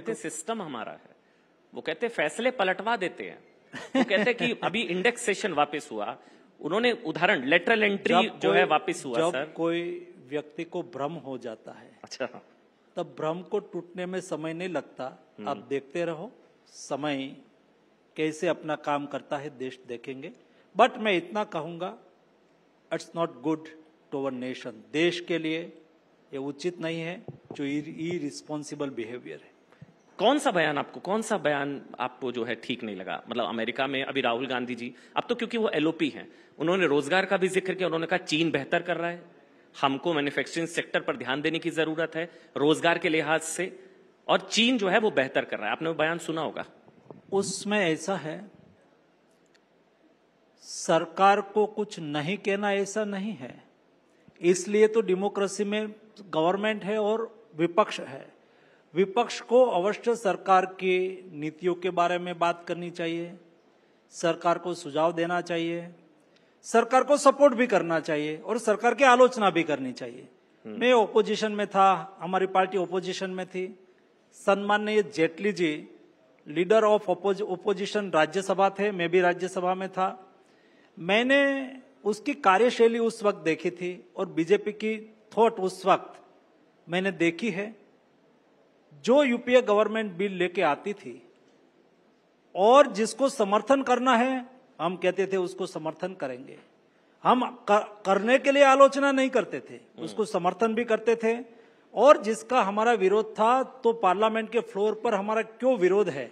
कहते हैं सिस्टम हमारा है, वो कहते हैं फैसले पलटवा देते हैं। वो कहते हैं कि अभी इंडेक्सेशन वापस हुआ, उन्होंने उदाहरण लेटरल एंट्री जो है वापस हुआ। जब सर कोई व्यक्ति को भ्रम हो जाता है, अच्छा, तब भ्रम को टूटने में समय नहीं लगता। आप देखते रहो समय कैसे अपना काम करता है, देश देखेंगे। बट मैं इतना कहूंगा, it's not good to our nation. देश के लिए ये उचित नहीं है जो इररिस्पॉन्सिबल बिहेवियर है। कौन सा बयान आपको जो है ठीक नहीं लगा? मतलब अमेरिका में अभी राहुल गांधी जी, अब तो क्योंकि वो एलओपी हैं, उन्होंने रोजगार का भी जिक्र किया। उन्होंने कहा चीन बेहतर कर रहा है, हमको मैन्युफैक्चरिंग सेक्टर पर ध्यान देने की जरूरत है रोजगार के लिहाज से, और चीन जो है वो बेहतर कर रहा है। आपने वो बयान सुना होगा। उसमें ऐसा है, सरकार को कुछ नहीं कहना ऐसा नहीं है, इसलिए तो डेमोक्रेसी में गवर्नमेंट है और विपक्ष है। विपक्ष को अवश्य सरकार की नीतियों के बारे में बात करनी चाहिए, सरकार को सुझाव देना चाहिए, सरकार को सपोर्ट भी करना चाहिए और सरकार की आलोचना भी करनी चाहिए। मैं ओपोजिशन में था, हमारी पार्टी ओपोजिशन में थी। सम्माननीय Jaitley ji leader of opposition Rajya Sabha थे, मैं भी राज्यसभा में था। मैंने उसकी कार्यशैली उस वक्त देखी थी और बीजेपी की थॉट उस वक्त मैंने देखी है। जो यूपीए गवर्नमेंट बिल लेके आती थी और जिसको समर्थन करना है, हम कहते थे उसको समर्थन करेंगे। हम करने के लिए आलोचना नहीं करते थे, उसको समर्थन भी करते थे। और जिसका हमारा विरोध था, तो पार्लियामेंट के फ्लोर पर हमारा क्यों विरोध है,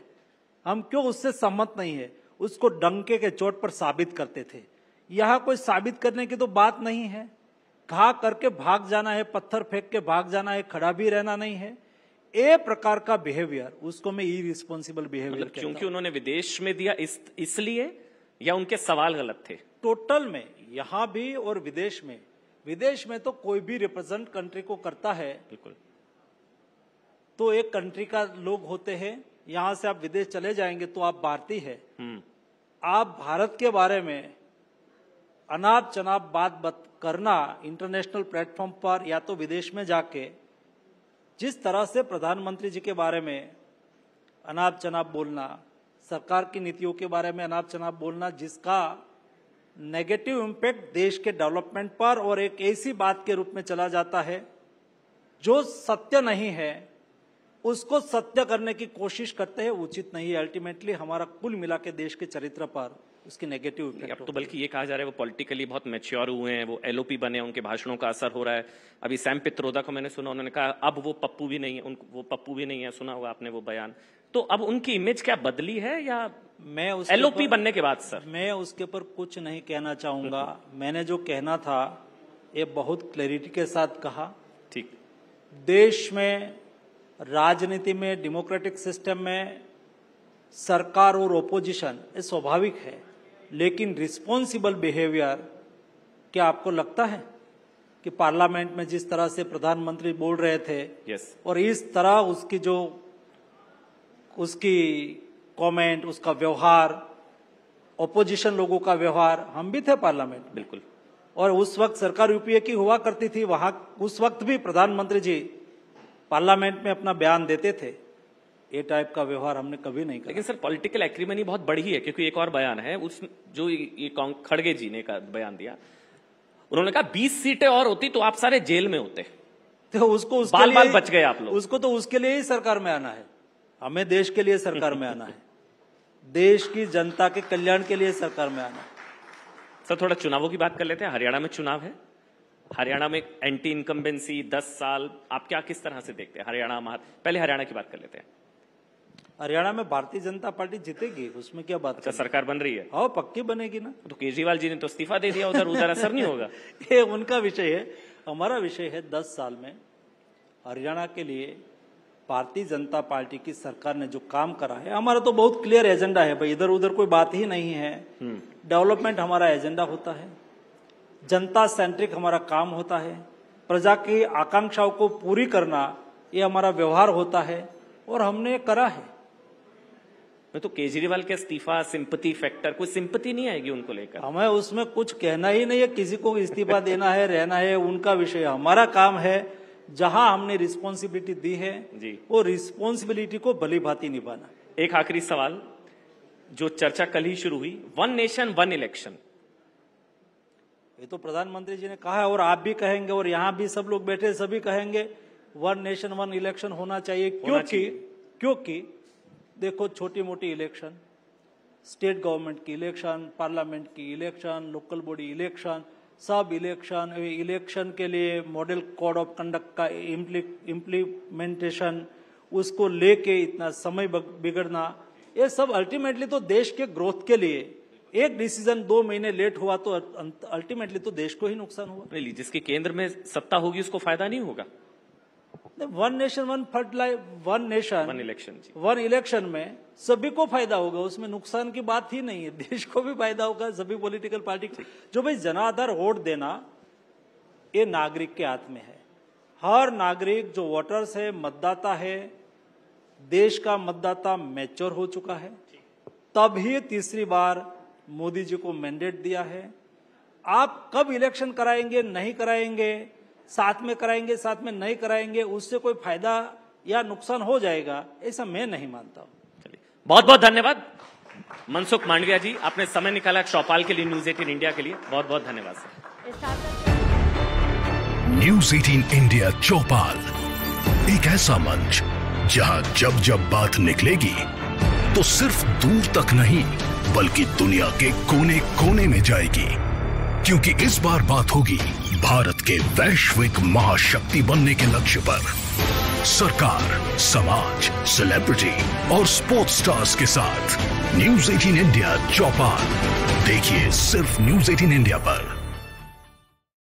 हम क्यों उससे सहमत नहीं है, उसको डंके के चोट पर साबित करते थे। यहां कोई साबित करने की तो बात नहीं है। घा करके भाग जाना है, पत्थर फेंक के भाग जाना है, खड़ा भी रहना नहीं है। ए प्रकार का बिहेवियर, उसको मैं इररिस्पॉन्सिबल बिहेवियर कहता हूं। क्योंकि उन्होंने विदेश में दिया इसलिए, या उनके सवाल गलत थे? टोटल में, यहां भी और विदेश में। विदेश में तो कोई भी रिप्रेजेंट कंट्री को करता है, बिल्कुल, तो एक कंट्री का लोग होते हैं। यहां से आप विदेश चले जाएंगे तो आप भारतीय है। आप भारत के बारे में अनाप चनाप बात करना इंटरनेशनल प्लेटफॉर्म पर या तो विदेश में जाके, जिस तरह से प्रधानमंत्री जी के बारे में अनाप चनाप बोलना, सरकार की नीतियों के बारे में अनाप चनाप बोलना, जिसका नेगेटिव इम्पैक्ट देश के डेवलपमेंट पर और एक ऐसी बात के रूप में चला जाता है जो सत्य नहीं है, उसको सत्य करने की कोशिश करते हैं, उचित नहीं है। अल्टीमेटली हमारा कुल मिला के देश के चरित्र पर उसकी नेगेटिव इफेक्ट। अब तो बल्कि ये कहा जा रहा है वो पॉलिटिकली बहुत मैच्योर हुए हैं, वो एलओपी बने, उनके भाषणों का असर हो रहा है। अभी सैम पित्रोदा को मैंने सुना, उन्होंने कहा अब वो पप्पू भी नहीं है, वो पप्पू भी नहीं है, सुना होगा आपने वो बयान। तो अब उनकी इमेज क्या बदली है, या मैं एलओपी बनने के बाद? सर मैं उसके ऊपर कुछ नहीं कहना चाहूंगा। मैंने जो कहना था ये बहुत क्लैरिटी के साथ कहा। ठीक, देश में राजनीति में, डेमोक्रेटिक सिस्टम में सरकार और ओपोजिशन ये स्वाभाविक है, लेकिन रिस्पॉन्सिबल बिहेवियर, क्या आपको लगता है कि पार्लियामेंट में जिस तरह से प्रधानमंत्री बोल रहे थे, यस, और इस तरह उसकी कमेंट, उसका व्यवहार, ओपोजिशन लोगों का व्यवहार, हम भी थे पार्लियामेंट, बिल्कुल, और उस वक्त सरकार यूपीए की हुआ करती थी, वहां उस वक्त भी प्रधानमंत्री जी पार्लियामेंट में अपना बयान देते थे। ये टाइप का व्यवहार हमने कभी नहीं किया। लेकिन सर पॉलिटिकल एक्रीमनी बहुत बड़ी है, क्योंकि एक और बयान है उस जो ये खड़गे जी ने का बयान दिया, उन्होंने कहा 20 सीटें और होती तो आप सारे जेल में होते, तो उसको बाल बच गए आप लोग। उसको तो उसके लिए ही सरकार में आना है, हमें देश के लिए सरकार में आना है, देश की जनता के कल्याण के लिए सरकार में आना है। सर थोड़ा चुनावों की बात कर लेते हैं। हरियाणा में चुनाव है, हरियाणा में एंटी इनकम्बेंसी 10 साल, आप क्या किस तरह से देखते हैं हरियाणा? पहले हरियाणा की बात कर लेते हैं। हरियाणा में भारतीय जनता पार्टी जीतेगी, उसमें क्या बात? अच्छा, सरकार बन रही है? हाँ, पक्की बनेगी ना। तो केजरीवाल जी ने तो इस्तीफा दे दिया, उधर असर नहीं होगा। ये उनका विषय है, हमारा विषय है 10 साल में हरियाणा के लिए भारतीय जनता पार्टी की सरकार ने जो काम करा है। हमारा तो बहुत क्लियर एजेंडा है भाई, इधर उधर कोई बात ही नहीं है। डेवलपमेंट हमारा एजेंडा होता है, जनता सेंट्रिक हमारा काम होता है, प्रजा की आकांक्षाओं को पूरी करना ये हमारा व्यवहार होता है, और हमने करा है। तो केजरीवाल के इस्तीफा सिंपैथी फैक्टर, कोई सिंपैथी नहीं आएगी उनको लेकर? हमें उसमें कुछ कहना ही नहीं है, किसी को इस्तीफा देना है, रहना है, उनका विषय। हमारा काम है जहां हमने रिस्पॉन्सिबिलिटी दी है जी। वो रिस्पॉन्सिबिलिटी को भली भांति निभाना। एक आखिरी सवाल, जो चर्चा कल ही शुरू हुई, 1 नेशन 1 इलेक्शन, ये तो प्रधानमंत्री जी ने कहा है और आप भी कहेंगे और यहां भी सब लोग बैठे सभी कहेंगे 1 नेशन 1 इलेक्शन होना चाहिए। क्योंकि देखो, छोटी मोटी इलेक्शन, स्टेट गवर्नमेंट की इलेक्शन, पार्लियामेंट की इलेक्शन, लोकल बॉडी इलेक्शन, सब इलेक्शन के लिए मॉडल कोड ऑफ कंडक्ट का इम्प्लीमेंटेशन, उसको लेके इतना समय बिगड़ना, ये सब अल्टीमेटली तो देश के ग्रोथ के लिए, एक डिसीजन 2 महीने लेट हुआ तो अल्टीमेटली तो देश को ही नुकसान हुआ। नहीं, जिसके केंद्र में सत्ता होगी उसको फायदा नहीं होगा। 1 nation 1 fertiliser, 1 nation 1 election, 1 election में सभी को फायदा होगा, उसमें नुकसान की बात ही नहीं है। देश को भी फायदा होगा, सभी पॉलिटिकल पार्टी को। जो भाई जनाधार वोट देना, ये नागरिक के हाथ में है। हर नागरिक जो वोटर्स है, मतदाता है, देश का मतदाता मैच्योर हो चुका है, तभी तीसरी बार मोदी जी को मैंडेट दिया है। आप कब इलेक्शन कराएंगे, नहीं कराएंगे, साथ में कराएंगे, साथ में नहीं कराएंगे, उससे कोई फायदा या नुकसान हो जाएगा, ऐसा मैं नहीं मानता हूं। चलिए, बहुत बहुत धन्यवाद मनसुख मांडविया जी, आपने समय निकाला चौपाल के लिए, न्यूज 18 इंडिया के लिए। बहुत बहुत धन्यवाद सर। न्यूज 18 इंडिया चौपाल, एक ऐसा मंच जहां जब जब बात निकलेगी तो सिर्फ दूर तक नहीं बल्कि दुनिया के कोने कोने में जाएगी, क्योंकि इस बार बात होगी भारत के वैश्विक महाशक्ति बनने के लक्ष्य पर। सरकार, समाज, सेलिब्रिटी और स्पोर्ट्स स्टार्स के साथ न्यूज 18 इंडिया चौपाल देखिए सिर्फ न्यूज 18 इंडिया पर।